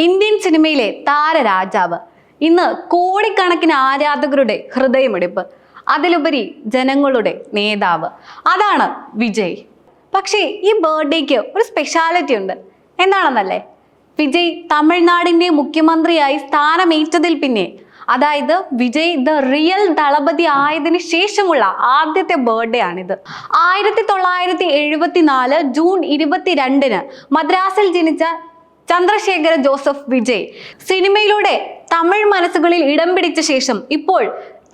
Indian സിനിമയിലെ താരരാജാവ്, ഇന്ന് കോടിക്കണക്കിന് ആരാധകരുടെ ഹൃദയമിടിപ്പ്, അതിലുപരി ജനങ്ങളുടെ നേതാവ്, അതാണ് വിജയ്. പക്ഷേ ഈ ബർത്ത്ഡേക്ക് ഒരു സ്പെഷ്യാലിറ്റി ഉണ്ട്. എന്താണെന്നല്ലേ? വിജയ് തമിഴ്നാടിന്റെ മുഖ്യമന്ത്രിയായി സ്ഥാനമേറ്റതിൽ പിന്നെ, അതായത് വിജയ് ദ റിയൽ ദളപതി ആയതിനു ശേഷമുള്ള ആദ്യത്തെ ബർത്ത്ഡേ ആണിത്. 1974 ജൂൺ 22 മദ്രാസിൽ ജനിച്ച ചന്ദ്രശേഖര ജോസഫ് വിജയ് സിനിമയിലൂടെ തമിഴ് മനസ്സുകളിൽ ഇടം പിടിച്ച ശേഷം ഇപ്പോൾ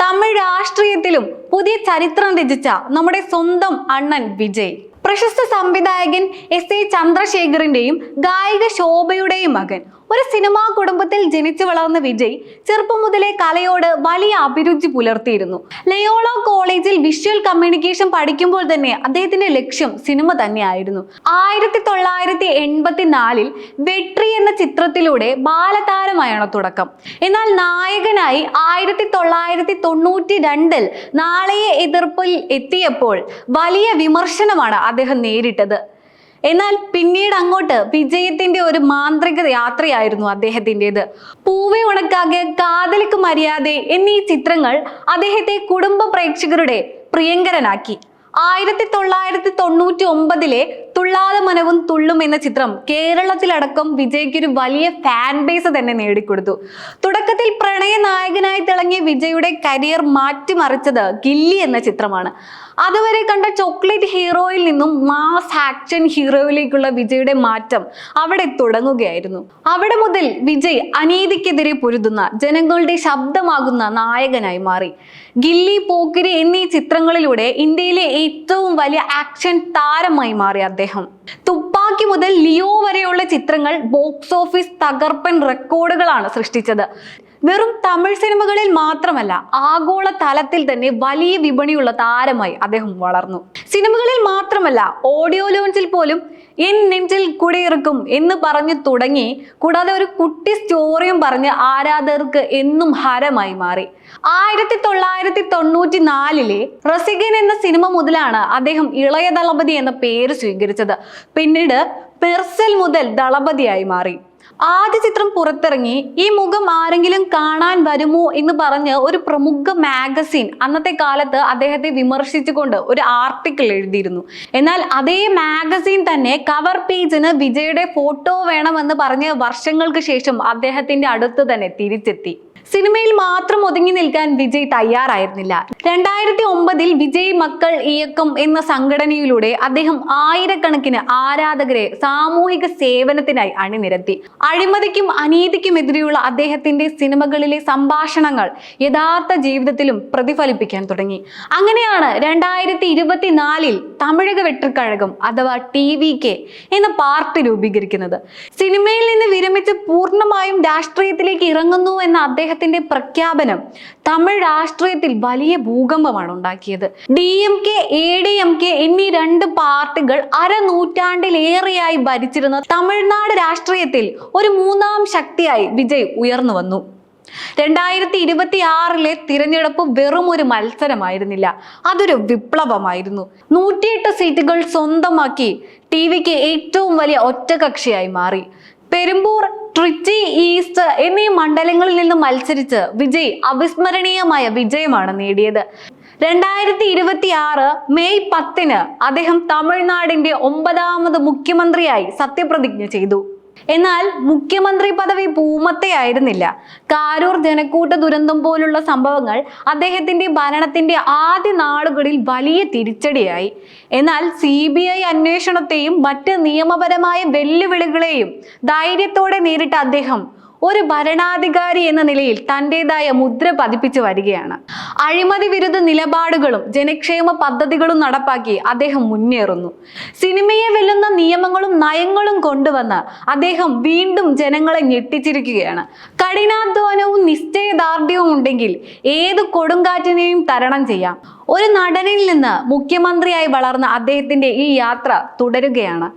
തമിഴ് രാഷ്ട്രീയത്തിലും പുതിയ ചരിത്രം രചിച്ച നമ്മുടെ സ്വന്തം അണ്ണൻ വിജയ്. പ്രശസ്ത സംവിധായകൻ എസ് ചന്ദ്രശേഖറിന്റെയും ഗായിക ശോഭയുടെയും മകൻ. ഒരു സിനിമാ കുടുംബത്തിൽ ജനിച്ചു വളർന്ന വിജയ് ചെറുപ്പം മുതലേ കലയോട് വലിയ അഭിരുചി പുലർത്തിയിരുന്നു. ലയോള കോളേജിൽ വിഷ്വൽ കമ്മ്യൂണിക്കേഷൻ പഠിക്കുമ്പോൾ തന്നെ അദ്ദേഹത്തിന്റെ ലക്ഷ്യം സിനിമ തന്നെയായിരുന്നു. 1984 വെട്രി എന്ന ചിത്രത്തിലൂടെ ബാലതാരമായാണ് തുടക്കം. എന്നാൽ നായകനായി 1992 നാളെയെ എതിർപ്പിൽ എത്തിയപ്പോൾ വലിയ വിമർശനമാണ് അദ്ദേഹം നേരിട്ടത്. എന്നാൽ പിന്നീട് അങ്ങോട്ട് വിജയത്തിന്റെ ഒരു മാന്ത്രിക യാത്രയായിരുന്നു അദ്ദേഹത്തിൻ്റെത്. പൂവെ ഉണക്കാകെ, കാതലിക്ക് മര്യാദ എന്നീ ചിത്രങ്ങൾ അദ്ദേഹത്തെ കുടുംബ പ്രേക്ഷകരുടെ പ്രിയങ്കരനാക്കി. 1999 തുള്ളാതെ മനവും തുള്ളും എന്ന ചിത്രം കേരളത്തിലടക്കം വിജയ്ക്ക് ഒരു വലിയ ഫാൻ ബേസ് തന്നെ നേടിക്കൊടുത്തു. തുടക്കത്തിൽ പ്രണയ നായകനായി തിളങ്ങിയ വിജയുടെ കരിയർ മാറ്റിമറിച്ചത് ഗില്ലി എന്ന ചിത്രമാണ്. അതുവരെ കണ്ട ചോക്ലേറ്റ് ഹീറോയിൽ നിന്നും മാസ് ആക്ഷൻ ഹീറോയിലേക്കുള്ള വിജയുടെ മാറ്റം അവിടെ തുടങ്ങുകയായിരുന്നു. അവിടെ മുതൽ വിജയ് അനീതിക്കെതിരെ പൊരുതുന്ന ജനങ്ങളുടെ ശബ്ദമാകുന്ന നായകനായി മാറി. ഗില്ലി, പോക്കിരി എന്നീ ചിത്രങ്ങളിലൂടെ ഇന്ത്യയിലെ ഏറ്റവും വലിയ ആക്ഷൻ താരമായി മാറി അദ്ദേഹം. തുപ്പാക്കി മുതൽ ലിയോ വരെയുള്ള ചിത്രങ്ങൾ ബോക്സ് ഓഫീസ് തകർപ്പൻ റെക്കോർഡുകളാണ് സൃഷ്ടിച്ചത്. വെറും തമിഴ് സിനിമകളിൽ മാത്രമല്ല, ആഗോള തലത്തിൽ തന്നെ വലിയ വിപണിയുള്ള താരമായി അദ്ദേഹം വളർന്നു. സിനിമകളിൽ മാത്രമല്ല, ഓഡിയോ ലോഞ്ചിൽ പോലും എൻ നെഞ്ചിൽ കുടിയിറക്കും എന്ന് പറഞ്ഞു തുടങ്ങി. കൂടാതെ ഒരു കുട്ടി സ്റ്റോറിയും പറഞ്ഞ് ആരാധകർക്ക് എന്നും ഹരമായി മാറി. 1994 റസികൻ എന്ന സിനിമ മുതലാണ് അദ്ദേഹം ഇളയ ദളപതി എന്ന പേര് സ്വീകരിച്ചത്. പിന്നീട് മെർസൽ മുതൽ ദളപതിയായി മാറി. ആദ്യ ചിത്രം പുറത്തിറങ്ങി ഈ മുഖം ആരെങ്കിലും കാണാൻ വരുമോ എന്ന് പറഞ്ഞ് ഒരു പ്രമുഖ മാഗസിൻ അന്നത്തെ കാലത്ത് അദ്ദേഹത്തെ വിമർശിച്ചുകൊണ്ട് ഒരു ആർട്ടിക്കിൾ എഴുതിയിരുന്നു. എന്നാൽ അതേ മാഗസിൻ തന്നെ കവർ പേജിന് വിജയുടെ ഫോട്ടോ വേണമെന്ന് പറഞ്ഞ് വർഷങ്ങൾക്ക് ശേഷം അദ്ദേഹത്തിന്റെ അടുത്ത് തന്നെ തിരിച്ചെത്തി. സിനിമയിൽ മാത്രം ഒതുങ്ങി നിൽക്കാൻ വിജയ് തയ്യാറായിരുന്നില്ല. 2009 വിജയ് മക്കൾ ഇയക്കം എന്ന സംഘടനയിലൂടെ അദ്ദേഹം ആയിരക്കണക്കിന് ആരാധകരെ സാമൂഹിക സേവനത്തിനായി അണിനിരത്തി. അഴിമതിക്കും അനീതിക്കുമെതിരെയുള്ള അദ്ദേഹത്തിന്റെ സിനിമകളിലെ സംഭാഷണങ്ങൾ യഥാർത്ഥ ജീവിതത്തിലും പ്രതിഫലിപ്പിക്കാൻ തുടങ്ങി. അങ്ങനെയാണ് 2024 തമിഴക വെട്രിക്കഴകം അഥവാ TVK എന്ന പാർട്ടി രൂപീകരിക്കുന്നത്. സിനിമയിൽ നിന്ന് വിരമിച്ച് പൂർണ്ണമായും രാഷ്ട്രീയത്തിലേക്ക് ഇറങ്ങുന്നു എന്ന അദ്ദേഹത്തിന്റെ പ്രഖ്യാപനം തമിഴ് രാഷ്ട്രീയത്തിൽ വലിയ ഭൂകമ്പമാണ് ഉണ്ടാക്കിയത്. DMK, ADMK എന്നീ രണ്ട് പാർട്ടികൾ അരനൂറ്റാണ്ടിലേറെയായി ഭരിച്ചിരുന്ന തമിഴ്നാട് രാഷ്ട്രീയത്തിൽ ഒരു മൂന്നാം ശക്തിയായി വിജയ് ഉയർന്നു വന്നു. 2026 തിരഞ്ഞെടുപ്പ് വെറും ഒരു മത്സരമായിരുന്നില്ല, അതൊരു വിപ്ലവമായിരുന്നു. 108 സീറ്റുകൾ സ്വന്തമാക്കി TVK ഏറ്റവും വലിയ ഒറ്റകക്ഷിയായി മാറി. പെരുമ്പൂർ, ട്രിച്ചി ഈസ്റ്റ് എന്നീ മണ്ഡലങ്ങളിൽ നിന്ന് മത്സരിച്ച് വിജയ് അവിസ്മരണീയമായ വിജയമാണ് നേടിയത്. 2026 മെയ് 10 അദ്ദേഹം തമിഴ്നാടിന്റെ 9ാമത് മുഖ്യമന്ത്രിയായി സത്യപ്രതിജ്ഞ ചെയ്തു. എന്നാൽ മുഖ്യമന്ത്രി പദവി പൂമത്തെയായിരുന്നില്ല. കാരൂർ ജനക്കൂട്ട ദുരന്തം പോലുള്ള സംഭവങ്ങൾ അദ്ദേഹത്തിന്റെ ഭരണത്തിന്റെ ആദ്യ നാളുകളിൽ വലിയ തിരിച്ചടിയായി. എന്നാൽ CBI അന്വേഷണത്തെയും മറ്റ് നിയമപരമായ വെല്ലുവിളികളെയും ധൈര്യത്തോടെ നേരിട്ട അദ്ദേഹം ഒരു ഭരണാധികാരി എന്ന നിലയിൽ തൻ്റെതായ മുദ്ര പതിപ്പിച്ചു വരികയാണ്. അഴിമതി വിരുദ്ധ നിലപാടുകളും ജനക്ഷേമ പദ്ധതികളും നടപ്പാക്കി അദ്ദേഹം മുന്നേറുന്നു. സിനിമയെ വെല്ലുന്ന നിയമങ്ങളും നയങ്ങളും കൊണ്ടുവന്ന് അദ്ദേഹം വീണ്ടും ജനങ്ങളെ ഞെട്ടിച്ചിരിക്കുകയാണ്. കഠിനാധ്വാനവും നിശ്ചയദാർഢ്യവും ഉണ്ടെങ്കിൽ ഏത് കൊടുങ്കാറ്റിനെയും തരണം ചെയ്യാം. ഒരു നടനിൽ നിന്ന് മുഖ്യമന്ത്രിയായി വളർന്ന അദ്ദേഹത്തിന്റെ ഈ യാത്ര തുടരുകയാണ്.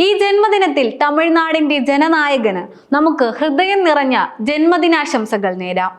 ഈ ജന്മദിനത്തിൽ തമിഴ്നാടിന്റെ ജനനായകന് നമുക്ക് ഹൃദയം നിറഞ്ഞ ജന്മദിനാശംസകൾ നേരാം.